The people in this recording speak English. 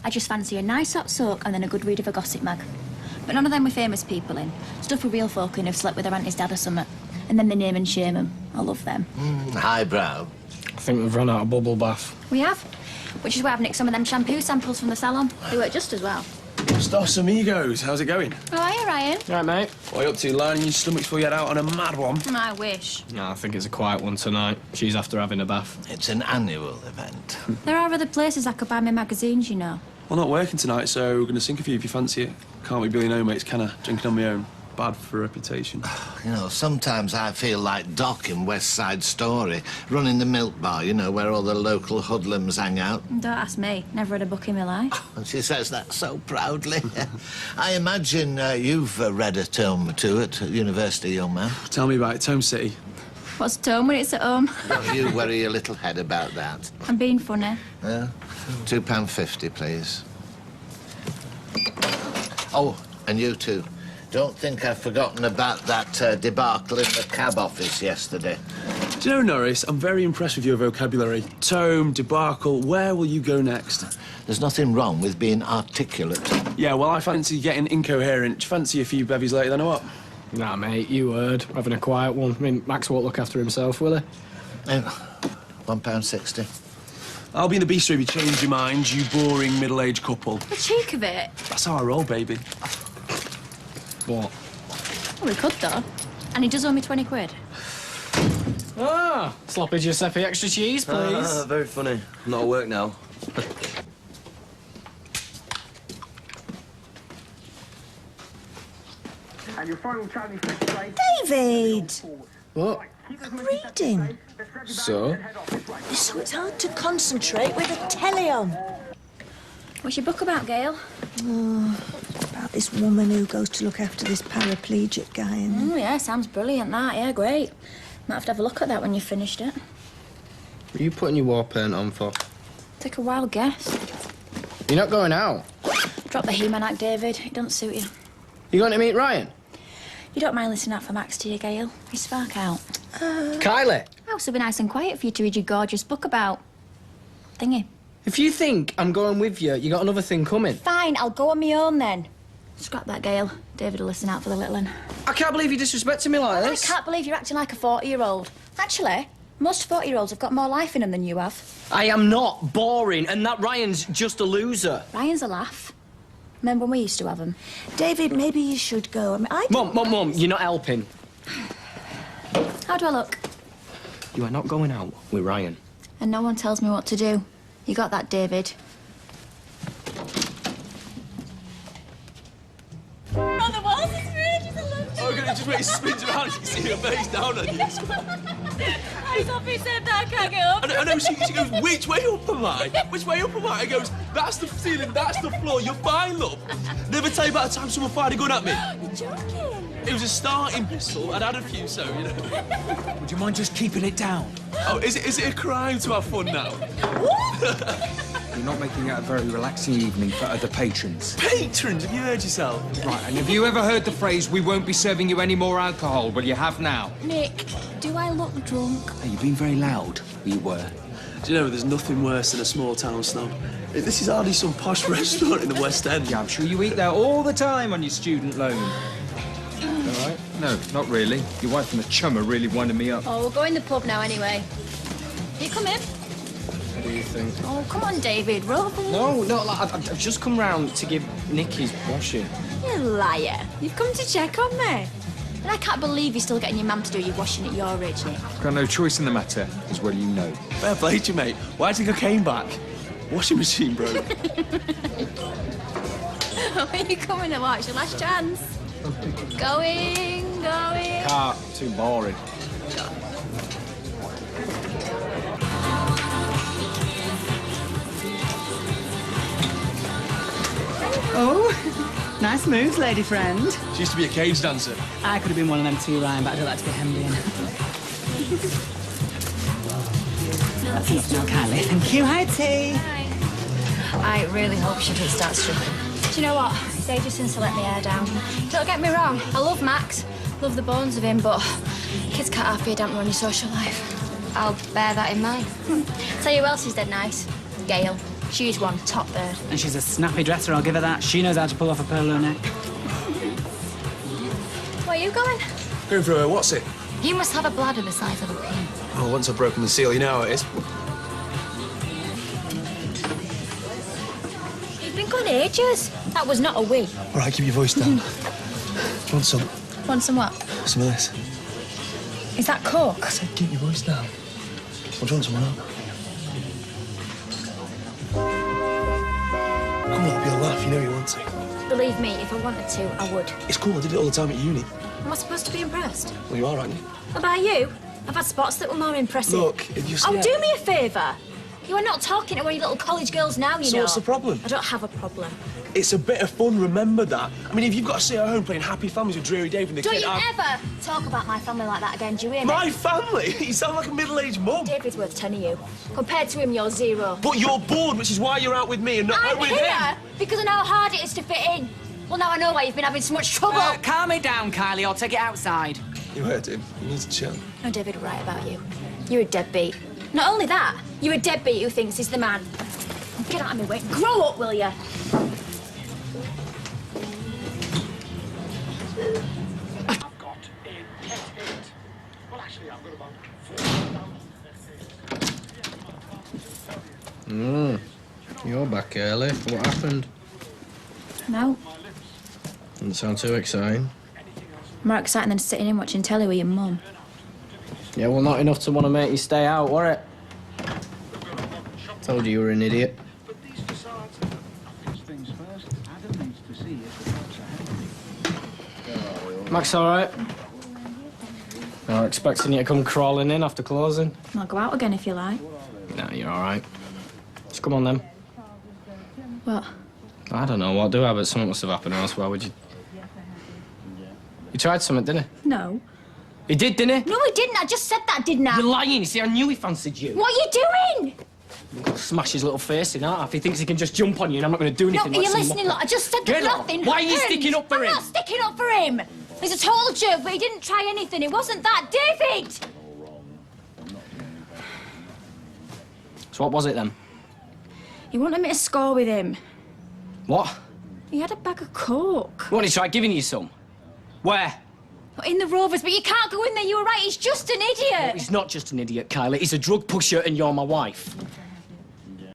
I just fancy a nice hot soak and then a good read of a gossip mag. But none of them with famous people in. Stuff with real folk in who've slept with their auntie's dad or something. And then they name and shame them. I love them. Highbrow. I think we've run out of bubble bath. We have. Which is why I've nicked some of them shampoo samples from the salon. They work just as well. Dos amigos, how's it going? Oh, hiya, Ryan. Right, mate? What are you up to, lining your stomach before you head out on a mad one? I wish. No, I think it's a quiet one tonight. She's after having a bath. It's an annual event. There are other places I could buy my magazines, you know. Well, not working tonight, so we're going to sink a few if you fancy it. Can't be Billy No mates, can I? Drinking on my own. Bad for reputation. You know, sometimes I feel like Doc in West Side Story, running the milk bar, you know, where all the local hoodlums hang out. Don't ask me. Never had a book in my life. And she says that so proudly. I imagine you've read a tome or two at university, young man. Tell me about it, Tome City. What's tome when it's at home? Don't you worry your little head about that. I'm being funny. £2.50, please. Oh, and you too. Don't think I've forgotten about that debacle in the cab office yesterday. Do you know, Norris, I'm very impressed with your vocabulary. Tome, debacle, where will you go next? There's nothing wrong with being articulate. Yeah, well, I fancy getting incoherent. Do you fancy a few bevies later then, or what? Nah, mate, you heard. Having a quiet one. I mean, Max won't look after himself, will he? £1.60. I'll be in the bistro if you change your mind, you boring middle-aged couple. The cheek of it. That's how I roll, baby. What? Well, we could, though. And he does owe me 20 quid. Ah, sloppy Giuseppe extra cheese, please. Very funny. I'm not at work now. And your final challenge takes place. David! What? I'm reading. So? So it's hard to concentrate with a telly on. What's your book about, Gail? About this woman who goes to look after this paraplegic guy and... Oh, yeah, sounds brilliant, that. Yeah, great. Might have to have a look at that when you've finished it. What are you putting your war paint on for? Take a wild guess. You're not going out? Drop the He-Man act, David. It doesn't suit you. You going to meet Ryan? You don't mind listening out for Max, do you, Gail? He's spark out. Kylie? Oh, so it'll be nice and quiet for you to read your gorgeous book about... thingy. If you think I'm going with you, you got another thing coming. Fine, I'll go on my own then. Scrap that, Gail. David will listen out for the little one. I can't believe you're disrespecting me like this. I can't believe you're acting like a 40-year-old. Actually, most 40-year-olds have got more life in them than you have. I am not boring, and that Ryan's just a loser. Ryan's a laugh. Remember when we used to have him? David, maybe you should go. I mean, I... Mum, you're not helping. How do I look? You are not going out with Ryan. And no one tells me what to do. You got that, David? On the walls, it's really just a look. Oh, God, just wait, he spins around, you can see her face down on you. I thought he said that, I can't get up. I know, she goes, which way up am I? Which way up am I? He goes, that's the ceiling, that's the floor, you're fine, love. Never tell you about the time someone fired a gun at me. You're joking. It was a starting pistol, I'd had a few, so, you know. Would you mind just keeping it down? Oh, is it a crime to have fun now? You're not making it a very relaxing evening for other patrons. Patrons, have you heard yourself? Right, and have you ever heard the phrase, we won't be serving you any more alcohol? Well, you have now. Nick, do I look drunk? Hey, you've been very loud. You were. Do you know, there's nothing worse than a small-town snob. This is hardly some posh restaurant in the West End. Yeah, I'm sure you eat there all the time on your student loan. All right? No, not really. Your wife and the chum are really winding me up. Oh, we'll go in the pub now anyway. You come in. What do you think? Oh, come on, David, Robert. No, like, I've just come round to give Nick his washing. You liar. You've come to check on me. And I can't believe you're still getting your mum to do your washing at your age, Nick. Got no choice in the matter, as well you know. Fair play to you, mate. Why do you think I came back? Washing machine broke. Are you coming to watch? Your last chance. Going. Can't. Too boring. Oh, nice moves, lady friend. She used to be a cage dancer. I could have been one of them too, Ryan, but I don't like to be hemmed in. That's enough now, Kylie. Thank you. Hi, T. Hi. I really hope she doesn't start struggling. Do you know what? It's ages since I let my hair down. Don't get me wrong, I love Max. Love the bones of him, but kids can't half be a damper on your social life. I'll bear that in mind. Tell you who else is dead nice? Gail. She's one, top third. And she's a snappy dresser, I'll give her that. She knows how to pull off a polo neck. Where are you going? Going for a what's it? You must have a bladder the size of a pin. Oh, once I've broken the seal, you know how it is. You've been gone ages. That was not a wee. All right, keep your voice down. Do you want some? Want some what? Some of this. Is that Coke? I said keep your voice down. Or do you want some of that? Come on, it'll be a laugh, you know you want to. Believe me, if I wanted to, I would. It's cool, I did it all the time at uni. Am I supposed to be impressed? Well, you are, aren't you? About you? I've had spots that were more impressive. Look, if you see... Oh, do me a favour. You are not talking to any little college girls now, you So know. what's the problem? I don't have a problem. It's a bit of fun, remember that. I mean, if you've got to stay at home playing Happy Families with Dreary Dave and the Don't kid... you ever talk about my family like that again, do you hear me? My family? You sound like a middle-aged mum. David's worth 10 of you. Compared to him, you're 0. But you're bored, which is why you're out with me and not I'm out with here him. because I know how hard it is to fit in. Well, now I know why you've been having so much trouble. Calm it down, Kylie. I'll take it outside. You heard him. You need to chill. No, David, right about you. You're a deadbeat. Not only that, you're a deadbeat who thinks he's the man. Get out of my way. Grow up, will you? You're back early. What happened? No. Doesn't sound too exciting. More exciting than sitting in watching telly with your mum. Yeah, well, not enough to want to make you stay out, were it? Told you were an idiot. Max, all right? I was expecting you to come crawling in after closing. I'll go out again if you like. No, you're all right. Just come on, then. What? I don't know what do I, but something must have happened else. Why would you... You tried something, didn't he? No. He did, didn't he? No, he didn't. I just said that, didn't I? You're lying. You see, I knew he fancied you. What are you doing? I'll smash his little face in half. He thinks he can just jump on you and I'm not going to do No, anything. are you like some listening? Look, I just said that Get on. nothing Why are you happened. sticking up for him? I'm not sticking up for him. He's a total jerk, but he didn't try anything. It wasn't that. David! So what was it, then? He wanted me to score with him. What? He had a bag of Coke. What, he tried giving you some? Where? In the Rovers, but you can't go in there. You were right. He's just an idiot. He's not just an idiot, Kylie. He's a drug pusher and you're my wife.